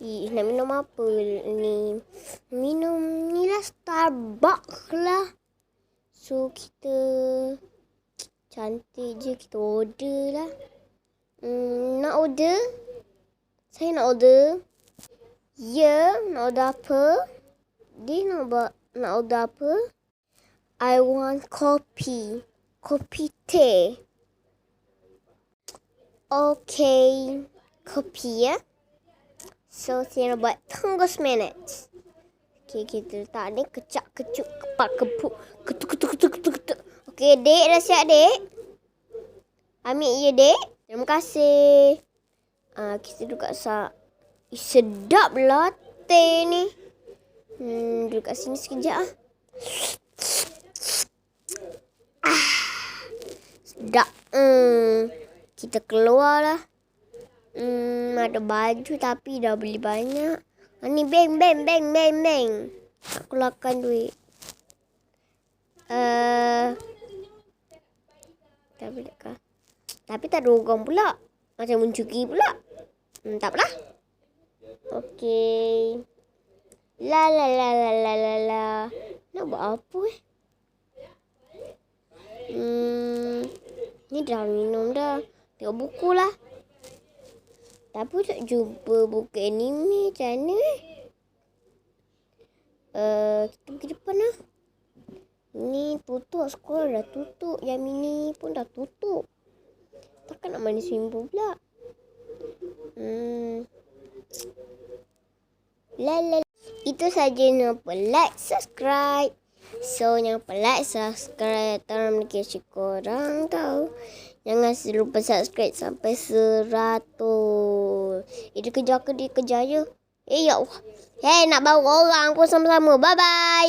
Nak minum apa ni? Minum ni lah, Starbucks lah. So, kita cantik je. Kita order lah. Nak order? Saya nak order. Ya, nak order apa? Dia nak order apa? I want coffee. Kopi teh. Okay. Kopi ya. So, saya nak buat tunggu seminit. Okay, kita letak ni. Kecak, kecuk, kepak, kepuk. Ketuk, ketuk, ketuk, ketuk, ketuk. Okay, dek dah siap, dek. Ambil je, dek. Terima kasih. Kita duduk kat sedap latte ni. Duduk kat sini sekejap lah. Sedap. Kita keluar lah. Ada baju tapi dah beli banyak. Ni bang. Nak keluarkan duit. Tak boleh kah? Tapi tak ada orang pula. Macam mencuri pula. Tak apalah. Okey. La. Nak buat apa Ni dah minum dah. Tengok buku lah. Tapi tak jumpa buku anime. Macam mana kita pergi depan lah. Ni tutup. Sekolah dah tutup. Yang mini pun dah tutup. Takkan nak mandi swimming pool pula. Itu saja. Jangan lupa like, subscribe. So, jangan lupa like, subscribe. Tanam notifikasi korang tahu. Jangan lupa subscribe sampai 100. Dia kejar je. Ya Allah. Hey, nak bawa orang pun sama-sama. Bye-bye.